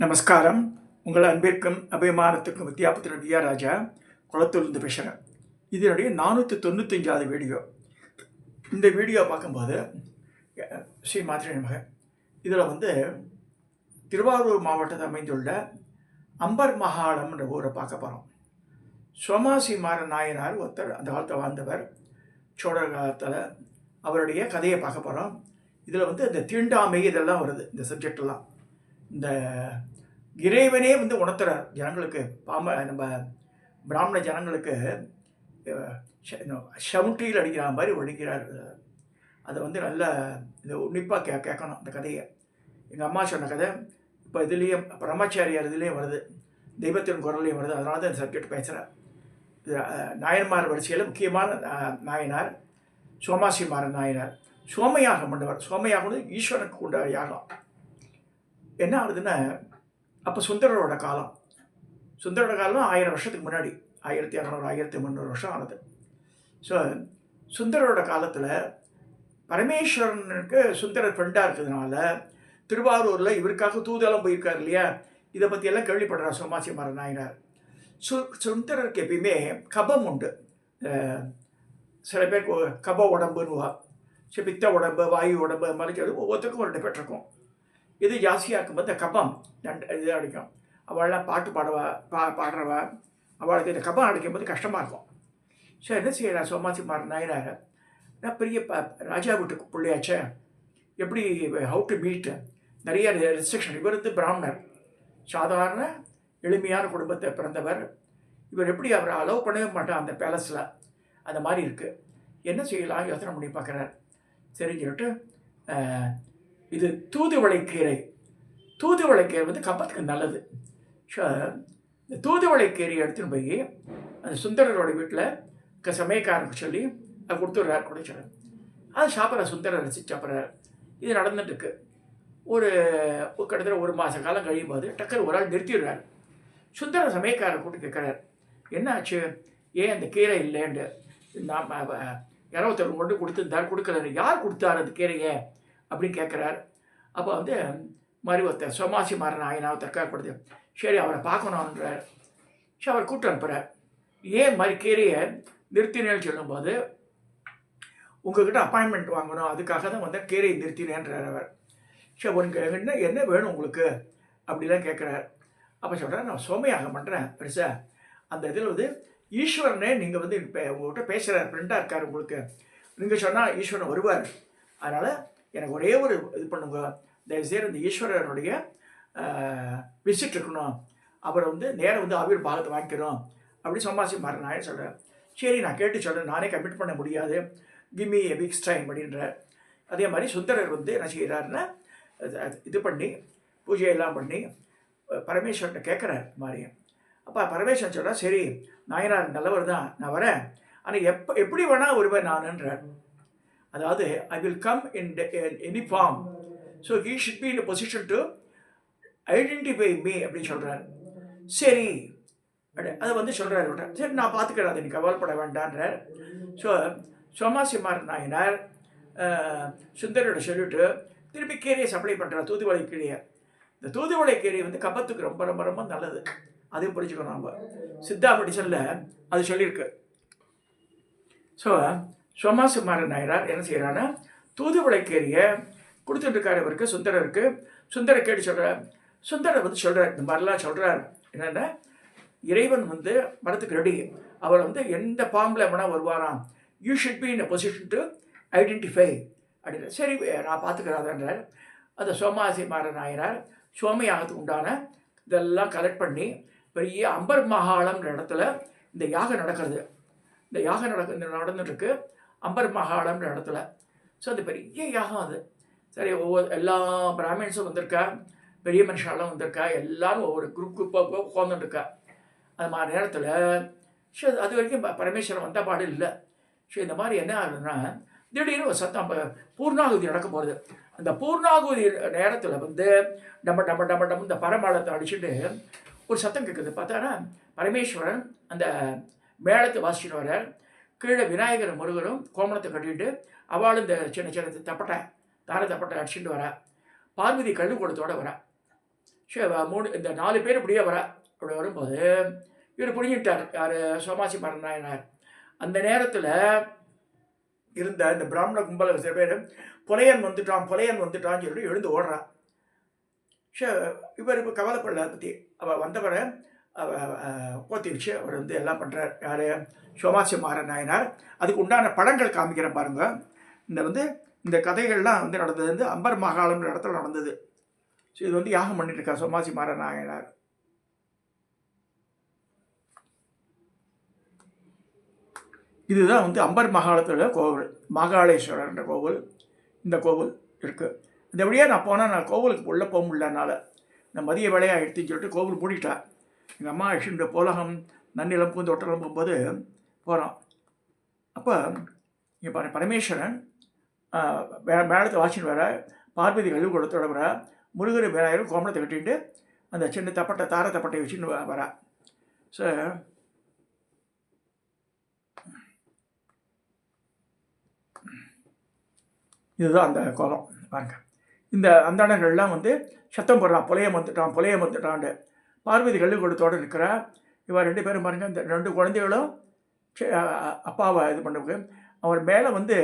நமஸ்காரம். உங்கள் அன்பிற்கும் அபிமானத்துக்கும் வித்யாபுத்திரன் வி ஆர் ராஜா குளத்தூர்லேருந்து பேசுகிறேன். இது என்னுடைய 495வது வீடியோ. இந்த வீடியோ பார்க்கும்போது ஸ்ரீ மாத்ரே நமக இதில் திருவாரூர் மாவட்டத்தில் அமைந்துள்ள அம்பர் மகாளம்ன்ற ஊரை பார்க்க போகிறோம். சோமாசி மாற நாயனார் ஒருத்தர் அந்த காலத்தில் வாழ்ந்தவர். சோழர் காலத்தில் அவருடைய கதையை பார்க்க போகிறோம். இதில் இந்த தீண்டாமை இதெல்லாம் வருது. இந்த சப்ஜெக்டெல்லாம் இந்த இறைவனே உணர்த்துறார் ஜனங்களுக்கு. நம்ம பிராமண ஜனங்களுக்கு ஷவுட்டியில் அடிக்கிற மாதிரி ஒழிக்கிறார். அதை நல்லா இது உன்னிப்பாக கேட்கணும் அந்த கதையை. எங்கள் அம்மா சொன்ன கதை இப்போ இதுலேயும் பிரம்மச்சாரியார் இதுலேயும் வருது, தெய்வத்தின் குரல்லையும் வருது. அதனால தான் இந்த சப்ஜெக்ட் பேசுகிறேன். நாயன்மார் வரிசையில் முக்கியமான நாயனார் சோமாசி மாறன் நாயனார். சோமயாகம் பண்ணுவார். சோமயாகம் ஈஸ்வரனுக்கு உண்ட யாகம். என்ன ஆகுதுன்னா, அப்போ சுந்தரரோட காலம். சுந்தரோட காலம் 1000 வருஷத்துக்கு முன்னாடி, 1200 1300 வருஷம் ஆனது. ஸோ சுந்தரோட காலத்தில் பரமேஸ்வரனுக்கு சுந்தரர் ஃப்ரெண்டாக இருக்கிறதுனால திருவாரூரில் இவருக்காக தூதெல்லாம் போயிருக்கார் இல்லையா, இதை பற்றியெல்லாம் கேள்விப்படுறார் சோமாசி மாற நாயனார். சுந்தரருக்கு எப்பயுமே கபம் உண்டு. சில பேருக்கு கப உடம்புன்னுவா, பித்த உடம்பு, வாயு உடம்பு மாதிரி ஒவ்வொருத்தருக்கும் ஒரு டிஃபெக்ட் இருக்கும். இது ஜாஸ்தியாக இருக்கும்போது இந்த கபம் இது அடிக்கும். அவள்லாம் பாட்டு பாடுறவா அவளுக்கு இந்த கபம் அடிக்கும்போது கஷ்டமாக இருக்கும். ஸோ என்ன செய்யறா சோமாசி மாற நாயனார், நான் பெரிய ராஜா வீட்டுக்கு பிள்ளையாச்சே, எப்படி ஹவு டு மீட், நிறைய ரெஸ்ட்ரிக்ஷன். இவர் பிராமணர், சாதாரண எளிமையான குடும்பத்தை பிறந்தவர். இவர் எப்படி அவரை அலோவ் பண்ணவே மாட்டார் அந்த பேலஸில். அந்த மாதிரி இருக்குது. என்ன செய்யலாம் யோசனை பண்ணி பார்க்குறார். சரின்னு சொல்லிட்டு இது தூதுவளைக்கீரை. தூதுவளைக்கீரை கபத்துக்கு நல்லது. ஸோ இந்த தூதுவளைக்கீரையை எடுத்துன்னு போய் அந்த சுந்தரரோட வீட்டில் சமயக்காரனுக்கு சொல்லி அதை கொடுத்துட்றாரு, குடிச்சிடறார். அது சாப்பிட்ற சுந்தரர் ரசித்து சாப்பிட்றாரு. இது நடந்துட்டுருக்கு. ஒரு கிட்டத்தட்ட 1 மாத காலம் கழியும் போது டக்கர் ஒரு ஆள் நிறுத்திடுறாரு. சுந்தர சமயக்காரர் கூட்டு கேட்குறாரு, என்ன ஆச்சு, ஏன் அந்த கீரை இல்லைன்னு? நாம் யாரொருத்தர் கொண்டு கொடுத்துருந்தார், கொடுக்கல, யார் கொடுத்தாரு அந்த கீரையை அப்படின்னு கேட்குறாரு. அப்போ மாதிரி ஒருத்தர் சோமாசி மாற நாயனா தற்காப்படுது. சரி, அவரை பார்க்கணுன்றார். சரி, அவர் கூப்பிட்டு அனுப்புகிறார். ஏன் மாதிரி கீரையை நிறுத்தினேன்னு சொல்லும்போது, உங்கள்கிட்ட அப்பாயின்மெண்ட் வாங்கணும், அதுக்காக தான் கீரையை நிறுத்தினேன்றார் அவர். சரி, உனக்கு என்ன வேணும் உங்களுக்கு அப்படிலாம் கேட்குறாரு. அப்போ சொல்கிறார், நான் சோமயாகம் பண்ணுறேன் பெருசாக. அந்த இதில் ஈஸ்வரனே நீங்கள் இப்போ உங்கள்கிட்ட பேசுகிறார், ஃப்ரெண்டாக இருக்கார் உங்களுக்கு. நீங்கள் சொன்னால் ஈஸ்வரன் வருவார். அதனால் எனக்கு ஒரே ஒரு இது பண்ணுங்க, தயவுசெய்து அந்த ஈஸ்வரனுடைய விசிட் இருக்கணும், அவரை நேரம் ஆவிர் பாகத்தை வாங்கிக்கிறோம் அப்படி சோமாசி மாற நாயர் சொல்கிறேன். சரி, நான் கேட்டு சொல்கிறேன், நானே கமிட் பண்ண முடியாது, கிம்மி எ வீக்ஸ் டைம் அப்படின்றார். அதே மாதிரி சுந்தரர் என்ன செய்கிறாருன்னா, இது பண்ணி பூஜையெல்லாம் பண்ணி பரமேஸ்வரன்ட்ட கேட்குறார் மாதிரி. அப்போ பரமேஸ்வரன் சொல்கிறார், சரி நாயனார் நல்லவர் தான், நான் வரேன், ஆனால் எப்படி வேணால் வருவேன் நானுன்றார். அதாவது I will come in any form, so he should be in position to identify me அப்படின்னு சொல்கிறார். சரி அதை சொல்கிறார். சரி, நான் பார்த்துக்கிறேன், அதை நீ கவலைப்பட வேண்டான்றார். ஸோ சோமாசி மாற நாயனார் சுந்தரோட சொல்லிவிட்டு திருப்பி கீரையை சப்ளை பண்ணுறார், தூதுவளை கீரையை. இந்த தூதுவளை கீரை கபத்துக்கு ரொம்ப ரொம்ப ரொம்ப நல்லது. அதையும் புரிஞ்சுக்கணும். நம்ம சித்தா மெடிசனில் அது சொல்லியிருக்கு. ஸோ சோமாசி மாற நாயனார் என்ன செய்கிறான்னா, தூதுவளைக்கீரையை கொடுத்துட்டுருக்காரு இவருக்கு, சுந்தரருக்கு. சுந்தரை கேட்டு சொல்கிறார். சுந்தரர் சொல்கிறார், இந்த மாதிரிலாம் சொல்கிறார். என்னென்னா, இறைவன் வரத்துக்கு ரெடி, அவர் எந்த ஃபார்மில் வேணால் வருவாராம், you should be in a position to identify அப்படின்னு. சரி, நான் பார்த்துக்கிறாதான்றார். அந்த சோமாசி மாற நாயனார் சோமயாகத்துக்கு உண்டான இதெல்லாம் கலெக்ட் பண்ணி பெரிய அம்பர் மகாளம்ன்ற இடத்துல இந்த யாகம் நடக்கிறது. இந்த யாகம் நடந்துட்டுருக்கு அம்பர் மகாளம்ன்ற இடத்துல. ஸோ அது பெரிய யாகம் அது. சரி, எல்லா பிராமின்ஸும் வந்திருக்கா, பெரிய மனுஷாலாம் வந்திருக்கா, எல்லாரும் ஒவ்வொரு குரூப்பாக உட்காந்துட்டுருக்கா. அது மாதிரி நேரத்தில் அது வரைக்கும் பரமேஸ்வரன் வந்த பாடு இல்லை. ஸோ இந்த மாதிரி என்ன ஆகுதுன்னா, திடீர்னு ஒரு சத்தம், பூர்ணாகுதி நடக்க போகிறது. அந்த பூர்ணாகுதி நேரத்தில் டம்ம டம்ம டம்ம டம்ம இந்த பரமாளத்தை அடிச்சுட்டு ஒரு சத்தம் கேட்குது. பார்த்தானா பரமேஸ்வரன் அந்த மேளத்தை வாசிச்சுட்டு வர, கீழே விநாயகர் முருகரும் கோமணத்தை கட்டிட்டு அவளும் இந்த சின்ன சின்ன தப்பட்டை தார தப்பட்டை அடிச்சுட்டு வரா. பார்வதி கல்லுக்கூடத்தோடு வரா. இந்த 4 பேர் இப்படியே இப்படி வரும்போது இவர் புரிஞ்சுட்டார் யார் சோமாசி மாறன் நாயனார். அந்த நேரத்தில் இருந்த இந்த பிராமண கும்பல சில பேர் புலையன் வந்துட்டான்னு சொல்லிட்டு எழுந்து ஓடுறான். இவர் இப்போ கவலைப்படல பற்றி அவள் வந்தவரை கோத்தி வச்சு அவர் எல்லாம் பண்ணுறார் யார் சோமாசி மாறன் நாயனார். அதுக்கு உண்டான படங்கள் காமிக்கிறேன் பாருங்க. இந்த கதைகள்லாம் நடந்தது அம்பர் மகாலம்ன்ற இடத்துல நடந்தது. ஸோ இது யாகம் பண்ணிட்டு இருக்கா சோமாசி மாறன் நாயனார். இதுதான் அம்பர் மகாலத்தில் கோவில், மாகாளேஸ்வரர்ன்ற கோவில். இந்த கோவில் இருக்குது. இந்த வழியாக நான் போனால் நான் கோவிலுக்கு உள்ளே போக முடியலனால நான் மதிய வேலையாக எடுத்துன்னு சொல்லிட்டு கோவில் மூடிட்டேன். எங்கள் அம்மா அழிச்சுட்டு போலகம் நன்னிலம் பூந்தோட்டம் போகும்போது போகிறோம். அப்போ இங்கே பரமேஸ்வரன் மேளத்தை வாசின்னு வர, பார்வதி கழிவு கொடுத்தோட வர, முருகர் விநாயகர் கோமணத்தை கட்டிட்டு அந்த சின்ன தார தப்பட்டை வச்சுன்னு வர. ஸோ இதுதான் அந்த கோலம் பாருங்க. இந்த அந்தாண்டர்கள்லாம் சத்தம் போடுறான், புலையம் வந்துட்டான்ட்டு. பார்வதி கழிவு கொடுத்தோடு இருக்கிறா. இவன் 2 பேரும் பாருங்க, இந்த 2 குழந்தைகளும் அப்பாவை இது பண்ணுறது. அவர் மேலே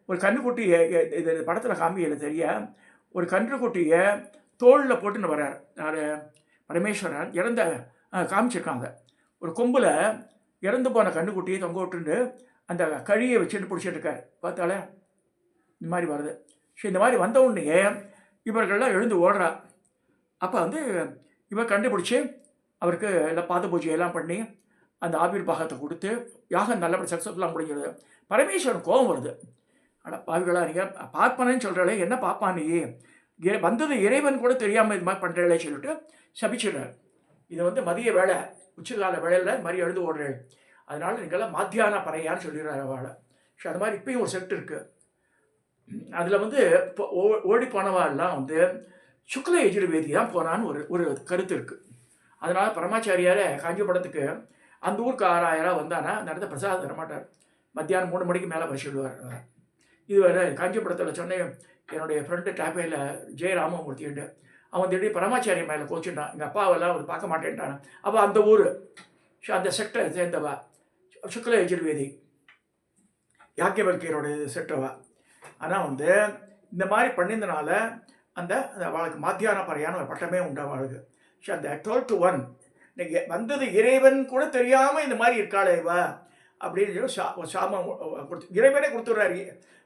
ஒரு கன்றுக்குட்டி, இது படத்தில் காமிக்கல தெரிய, ஒரு கன்றுக்குட்டியை தோளில் போட்டுன்னு வர்றார் யார் பரமேஸ்வரன். காமிச்சிருக்காங்க ஒரு கொம்பில் இறந்து போன கன்றுக்குட்டியை தொங்க விட்டுண்டு அந்த கழியை வச்சுட்டு பிடிச்சிட்டு இருக்கார். பார்த்தாலே இந்த மாதிரி வருது. ஸோ இந்த மாதிரி வந்த உடனே இவர்கள்லாம் எழுந்து ஓடுறா. அப்போ இவர் கண்டுபிடிச்சி அவருக்கு எல்லாம் பாத பூஜையெல்லாம் பண்ணி அந்த ஆபீர் பாகத்தை கொடுத்து யாகம் நல்லபடி சக்ஸஸ்ஃபுல்லாக முடிஞ்சது. பரமேஸ்வரன் கோபம் வருது. ஆனால் பாவிகளாக நீங்கள் பார்ப்பானேன்னு சொல்கிறாளே, என்ன பார்ப்பான் நீ, வந்தது இறைவன் கூட தெரியாமல் இது மாதிரி பண்ணுறாளே சொல்லிட்டு சபிச்சிடுறார். இது மதிய வேலை, உச்சிகால வேலையில் இது மாதிரி எழுந்து ஓடுறேன், அதனால் நீங்களாம் மாத்தியான பறையான்னு சொல்லிடுறாரு அவளை. ஸோ அது மாதிரி இப்பயும் ஒரு செட் இருக்குது. அதில் இப்போ ஓடி போனவாள்லாம் சுக்ல யஜுர்வேதி தான் போனான்னு ஒரு கருத்து இருக்குது. அதனால் பரமாச்சாரியார் காஞ்சிபுரத்துக்கு அந்த ஊருக்கு 6000 வந்தானா அந்த இடத்த பிரசாதம் தரமாட்டார். மத்தியானம் 3 மணிக்கு மேலே பரிசுடுவார். இது வேறு காஞ்சிபுரத்தில் சொன்னேன், என்னுடைய ஃப்ரெண்டு டாப்பையில் ஜெயராமமூர்த்தின்ட்டு அவன் திடீர் பரமாச்சாரிய மேலே கோச்சுட்டான். எங்கள் அப்பாவெல்லாம் பார்க்க மாட்டேன்ட்டான். அப்போ அந்த ஊர் அந்த செக்டரை சேர்ந்தவா சுக்ல யஜுர்வேதி யாக்கியவல்கியரோட செட்டவா. ஆனால் இந்த மாதிரி பண்ணியிருந்தனால அந்த அவளுக்கு மாத்தியான பறையான ஒரு பட்டமே உண்டு அவளுக்கு. ஸோ அந்த 12 to 1 நீங்கள் வந்தது இறைவன் கூட தெரியாமல் இந்த மாதிரி இருக்காளே இவா அப்படின்னு சொல்லி சாமம் கொடுத்து இறைவனே கொடுத்துட்றாரு.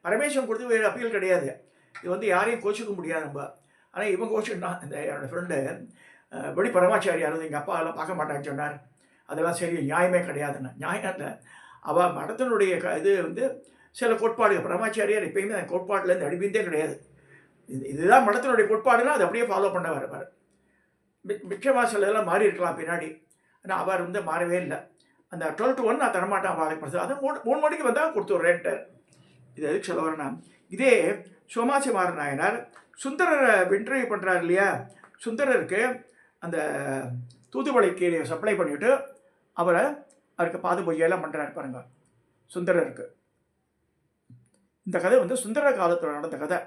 பரமேஸ்வரன் கொடுத்து வேறு அப்பீல் கிடையாது. இது யாரையும் கோச்சிக்க முடியாது நம்ம. ஆனால் இவன் கோச்சிட்டான். இந்த என்னோடய ஃப்ரெண்டு படி பரமாச்சாரியார் எங்கள் அப்பா எல்லாம் பார்க்க மாட்டான்னு சொன்னார். அதெல்லாம் சரி, நியாயமே கிடையாதுன்னு. நியாயம் இல்லை, அவள் மடத்தினுடைய இது சில கோட்பாடுகள் பரமாச்சாரியார் எப்பயுமே அந்த கோட்பாட்டிலேருந்து அடிப்பீந்தே கிடையாது. இதுதான் மடத்தினுடைய கோட்பாடுனா அதை அப்படியே ஃபாலோ பண்ண வரப்பார். மிச்சமாக சில இதெல்லாம் மாறி இருக்கலாம் பின்னாடி. ஆனால் அவர் மாறவே இல்லை. அந்த 12 to 1 நான் தரமாட்டேன் அவளுக்கு பிரசாதம். அதை 3 மணிக்கு வந்தால் கொடுத்துட்றேன்ட்டார். இது எதுக்கு சொல்ல வரேன்னா, இதே சோமாசி மாறன் நாயனார் சுந்தரரை இன்டர்வியூ பண்ணுறாரு இல்லையா, சுந்தரருக்கு அந்த தூதுவளை கீரையை சப்ளை பண்ணிவிட்டு அவருக்கு பாத பூஜையெல்லாம் பண்ணுறாரு பாருங்க சுந்தரருக்கு. இந்த கதை சுந்தர காலத்தில் நடந்த கதை.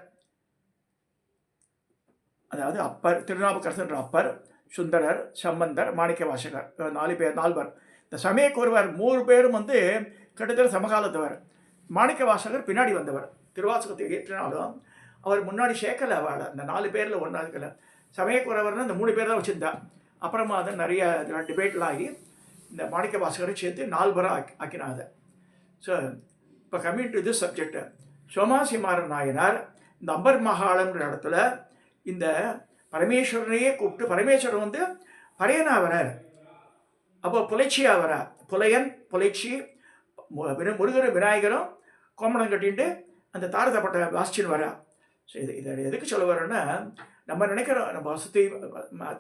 அதாவது அப்பர், திருநாவுக்கரசர் அப்பர், சுந்தரர், சம்பந்தர், மாணிக்க வாசகர், 4 பேர். இந்த சமயக்குருவர் 3 பேரும் கிட்டத்தட்ட சமகாலத்தவர். மாணிக்க வாசகர் பின்னாடி வந்தவர். திருவாசகத்தை ஏற்றினாலும் அவர் முன்னாடி சேர்க்கலை அவளை. அந்த 4 பேரில் ஒன்றா இருக்கலை. சமயக்குறவர்னு இந்த 3 பேர் தான் வச்சுருந்தா. அப்புறமா அதை நிறைய டிபேட்லாம் ஆகி இந்த மாணிக்க வாசகரை சேர்த்து 4 பேராக ஆக்கினாங்க. ஸோ இப்போ coming to this subject, Somasi Maran Nayanar இந்த அம்பர் மகாலம்ன்ற இடத்துல இந்த பரமேஸ்வரனையே கூப்பிட்டு, பரமேஸ்வரன் பறையனா வரார். அப்போ புலைச்சியாக வரா. புலையன், புலைச்சி, முருகரும் விநாயகரும் கோமணம் கட்டின்ட்டு அந்த தாரதப்பட்ட வாசிச்சுன்னு வரா. ஸோ இதை எதுக்கு சொல்ல வரேன்னா, நம்ம நினைக்கிறோம் நம்ம வசதி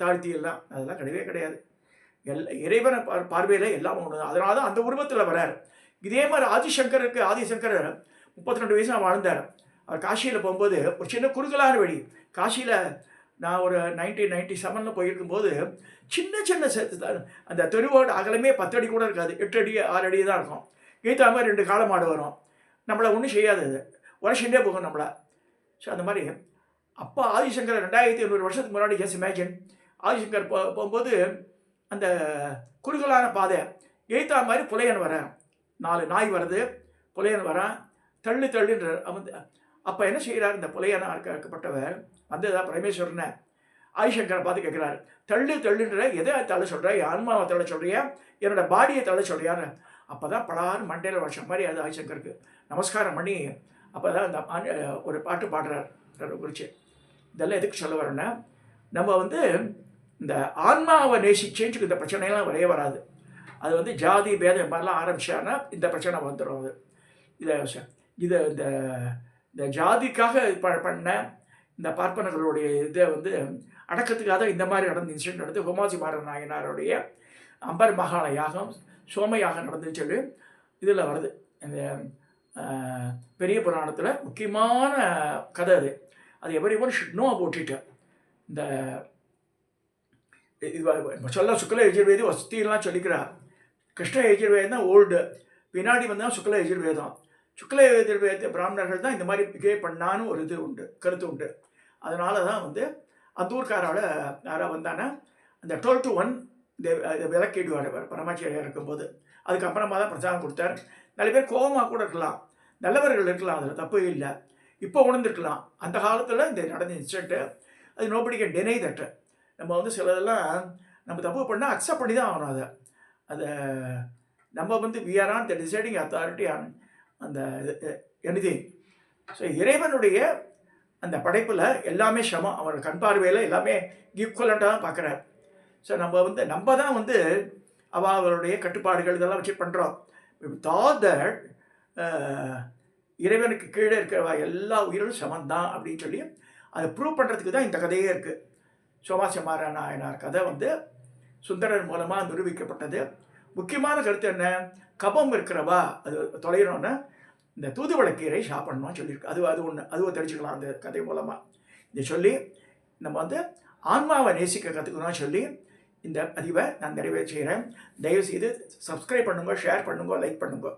தாழ்த்தி எல்லாம், அதெல்லாம் கிடையவே கிடையாது. இறைவனை பார்வையில் எல்லாம் ஒன்று தான். அதனால தான் அந்த உருவத்தில் வரார். இதே மாதிரி ஆதிசங்கர் 32 வயசு வாழ்ந்தார். அவர் காசியில் போகும்போது ஒரு சின்ன குறுகலான வழி. காசியில் நான் ஒரு 1997 போயிருக்கும்போது சின்ன அந்த தெருவோட அகலமே 10 அடி கூட இருக்காது. 8 அடி 6 அடி தான் இருக்கும். ஈத்தா மாதிரி 2 காளை மாடு வரும். நம்மளை ஒன்றும் செய்யாது, அது உரைச்சுட்டே போகும் நம்மளை. ஸோ அந்த மாதிரி அப்போ ஆதிசங்கர் 2800 வருஷத்துக்கு முன்னாடி ஜஸ்ட் இமேஜின் ஆதிசங்கர் போகும்போது அந்த குறுகலான பாதை எய்த்தா மாதிரி புலையன் வர 4 நாய் வருது, புலையன் வரான், தள்ளு தள்ளுன்ற வந்து அப்போ என்ன செய்கிறார் இந்த புலையனாக இருக்கப்பட்டவர் வந்ததா பரமேஸ்வரனை ஆதிசங்கரை பார்த்து கேட்குறாரு, தள்ளு தள்ளுன்ற எதை தள்ள சொல்கிற, என் ஆன்மாவை தள்ள சொல்கிறியா, என்னோட பாடியை தள்ள சொல்கிறியான்னு. அப்போ தான் படார் மண்டையில் வருஷம் மாதிரி அது ஆதிசங்கருக்கு நமஸ்காரம் பண்ணி அப்போ தான் அந்த ஒரு பாட்டு பாடுறார் குறித்து. இதெல்லாம் எதுக்கு சொல்ல வரேன்னா, நம்ம வந்து இந்த ஆன்மாவை நேசிச்சேன்னு இந்த பிரச்சனைலாம் வரவே வராது. அது வந்து ஜாதி பேதம் மாதிரிலாம் ஆரம்பிச்சான்னா இந்த பிரச்சனை வந்துடும். அது இதை இந்த ஜாதிக்காக பண்ண இந்த பார்ப்பனர்களுடைய இதை வந்து அடக்கத்துக்காக இந்த மாதிரி நடந்த இன்சிடென்ட் நடந்து ஹோமாசிமார நாயனாருடைய அம்பர் மகால யாகம் சோம யாகம் நடந்துன்னு சொல்லி இதில் வருது. இந்த பெரிய புராணத்தில் முக்கியமான கதை அது. அது every one should know about it. இந்த சொல்ல சுக்ல யஜுர்வேதி வசதியெல்லாம் சொல்லிக்கிறார். கிருஷ்ண யஜுர்வேதம் தான் ஓல்டு, பின்னாடி வந்தால் சுக்ல யஜுர்வேதம். சுக்ல யஜுர்வேத பிராமணர்கள் தான் இந்த மாதிரி பிகேவ் பண்ணான்னு ஒரு இது உண்டு, கருத்து உண்டு. அதனால தான் வந்து அந்த ஊர்க்காரோட யாராக வந்தானா அந்த 12-1 இந்த விளக்கிடுவார் பரமாச்சாரியாக இருக்கும்போது. அதுக்கப்புறமா தான் பிரசாதம் கொடுத்தார். நிறைய பேர் கோபமாக கூட இருக்கலாம், நல்லவர்கள் இருக்கலாம், அதில் தப்பு இல்லை, இப்போ உணர்ந்துருக்கலாம். அந்த காலத்தில் இந்த நடந்த இன்சிடென்ட்டு அது நோபடி கேன் டினை தட். நம்ம வந்து சிலதெல்லாம் நம்ம தப்பு பண்ணால் அக்செப்ட் பண்ணி தான் ஆகணும். அதை நம்ம வந்து we are on the deciding authority on அந்த எனிதிங். ஸோ இறைவனுடைய அந்த படைப்பில் எல்லாமே சமம், அவர் கண் பார்வையில் எல்லாமே ஈக்குவலண்ட்டாக தான் பார்க்குறார். ஸோ நம்ம தான் வந்து அவருடைய கட்டுப்பாடுகள் இதெல்லாம் வச்சு பண்ணுறோம். வித் தட் இறைவனுக்கு கீழே இருக்கிற எல்லா உயிரும் சமந்தான் அப்படின்னு சொல்லி அதை ப்ரூவ் பண்ணுறதுக்கு தான் இந்த கதையே இருக்குது. சோமாசிமார நாயனார் கதை வந்து சுந்தரர் மூலமாக நிரூபிக்கப்பட்டது. முக்கியமான கருத்து என்ன, கபம் இருக்கிறவா அது தொலைகிறோன்னா இந்த தூதுவளை கீரை சாப்பிடணும்னு சொல்லியிருக்கு. அது ஒன்று, அதுவும் தெரிஞ்சுக்கலாம் அந்த கதை மூலமாக. இதை சொல்லி நம்ம வந்து ஆன்மாவை நேசிக்க கற்றுக்கணும்னு சொல்லி இந்த பதிவை நான் நிறைவேற்றுகிறேன். தயவுசெய்து சப்ஸ்கிரைப் பண்ணுங்க, ஷேர் பண்ணுங்க, லைக் பண்ணுங்க.